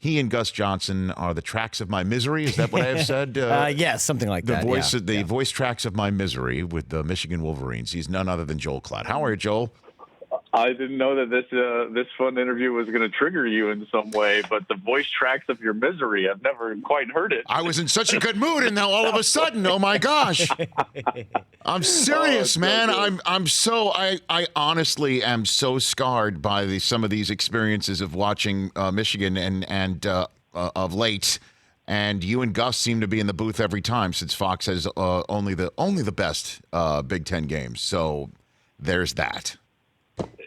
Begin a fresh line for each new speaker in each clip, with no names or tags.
he and Gus Johnson are the tracks of my misery. Is that what I have said?
Yeah, something like that.
The voice tracks of my misery with the Michigan Wolverines. He's none other than Joel Klatt. How are you, Joel?
I didn't know that this fun interview was going to trigger you in some way, but the voice tracks of your misery, I've never quite heard it.
I was in such a good mood, and now all of a sudden, oh my gosh. I'm serious, man. I honestly am so scarred by some of these experiences of watching Michigan and of late. And you and Gus seem to be in the booth every time since Fox has only the best Big Ten games. So there's that.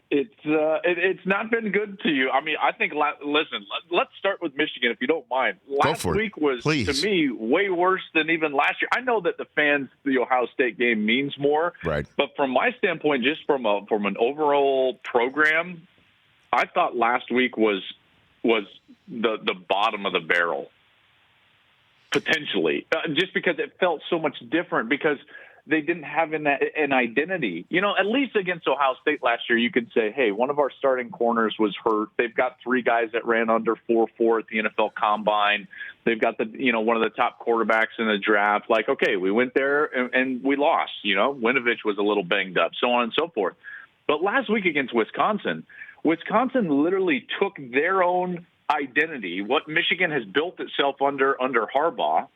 It's not been good to you. I mean, I think. Listen, let's start with Michigan, if you don't mind. Last week was, to me, way worse than even last year. I know that the fans, the Ohio State game means more,
right?
But from my standpoint, just from an overall program, I thought last week was the bottom of the barrel, potentially, just because it felt so much different because they didn't have an identity. You know, at least against Ohio State last year, you could say, hey, one of our starting corners was hurt. They've got 3 guys that ran under 4.4 at the NFL Combine. They've got one of the top quarterbacks in the draft. Like, okay, we went there and we lost. You know, Winovich was a little banged up, so on and so forth. But last week against Wisconsin literally took their own identity, what Michigan has built itself under Harbaugh,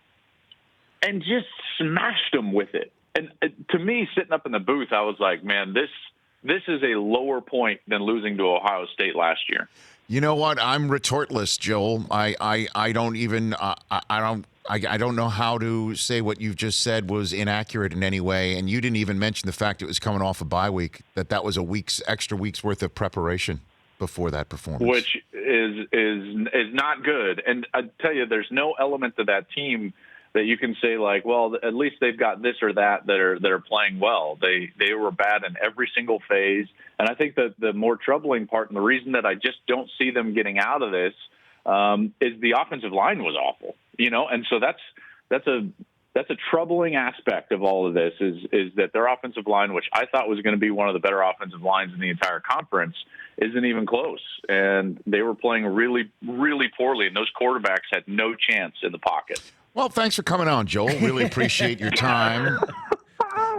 and just smashed them with it. And to me, sitting up in the booth, I was like, man, this is a lower point than losing to Ohio State last year.
You know what? I'm retortless, Joel. I don't know how to say what you've just said was inaccurate in any way. And you didn't even mention the fact it was coming off a bye week, that was extra week's worth of preparation before that performance,
which is not good. And I tell you, there's no element to that team that you can say like, well, at least they've got this or that are playing well. They were bad in every single phase. And I think that the more troubling part, and the reason that I just don't see them getting out of this, is the offensive line was awful, you know? And so that's a troubling aspect of all of this is that their offensive line, which I thought was going to be one of the better offensive lines in the entire conference, isn't even close. And they were playing really, really poorly. And those quarterbacks had no chance in the pocket.
Well, thanks for coming on, Joel. Really appreciate your time.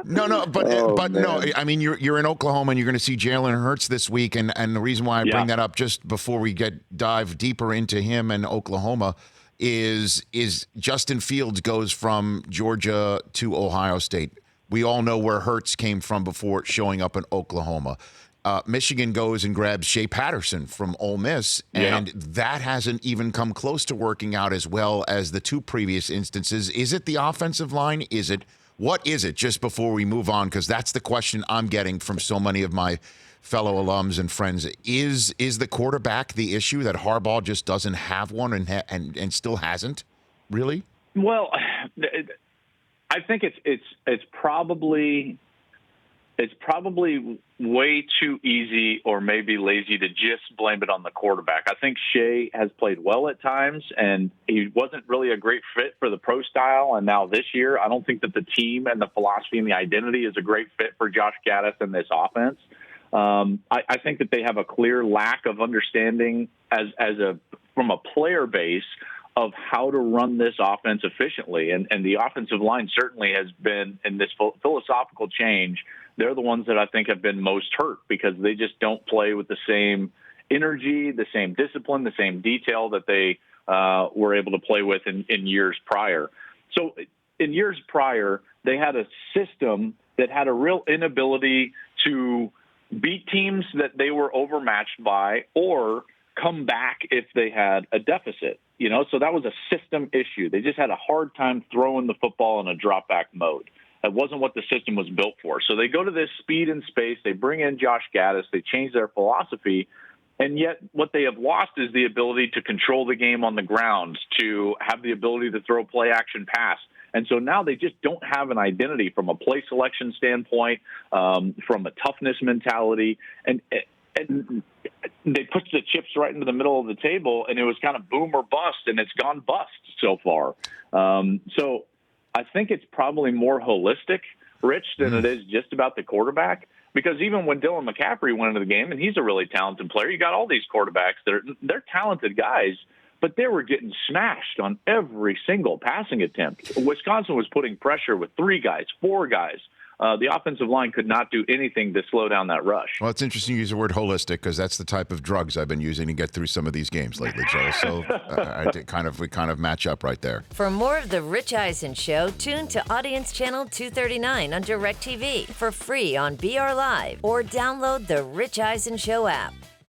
No. I mean, you're in Oklahoma and you're going to see Jalen Hurts this week, and the reason why I bring that up just before we dive deeper into him and Oklahoma is Justin Fields goes from Georgia to Ohio State. We all know where Hurts came from before showing up in Oklahoma. Michigan goes and grabs Shea Patterson from Ole Miss, and that hasn't even come close to working out as well as the 2 previous instances. Is it the offensive line? What is it, just before we move on? Because that's the question I'm getting from so many of my fellow alums and friends. Is the quarterback the issue, that Harbaugh just doesn't have one and still hasn't, really?
Well, I think it's probably way too easy or maybe lazy to just blame it on the quarterback. I think Shea has played well at times, and he wasn't really a great fit for the pro style. And now this year, I don't think that the team and the philosophy and the identity is a great fit for Josh Gaddis and this offense. I think that they have a clear lack of understanding from a player base of how to run this offense efficiently. And the offensive line certainly has been, in this philosophical change, they're the ones that I think have been most hurt because they just don't play with the same energy, the same discipline, the same detail that they were able to play with in years prior. So in years prior, they had a system that had a real inability to beat teams that they were overmatched by or come back if they had a deficit. You know, so that was a system issue. They just had a hard time throwing the football in a drop back mode. That wasn't what the system was built for. So they go to this speed and space. They bring in Josh Gaddis. They change their philosophy. And yet what they have lost is the ability to control the game on the ground, to have the ability to throw play action pass. And so now they just don't have an identity from a play selection standpoint, from a toughness mentality. And they put the chips right into the middle of the table, and it was kind of boom or bust, and it's gone bust so far. So I think it's probably more holistic, Rich, than it is just about the quarterback. Because even when Dylan McCaffrey went into the game, and he's a really talented player, you got all these quarterbacks they're talented guys, but they were getting smashed on every single passing attempt. Wisconsin was putting pressure with 3 guys, 4 guys. The offensive line could not do anything to slow down that rush.
Well, it's interesting you use the word holistic because that's the type of drugs I've been using to get through some of these games lately, Joel. So we kind of match up right there.
For more of The Rich Eisen Show, tune to Audience Channel 239 on DirecTV for free on BR Live or download the Rich Eisen Show app.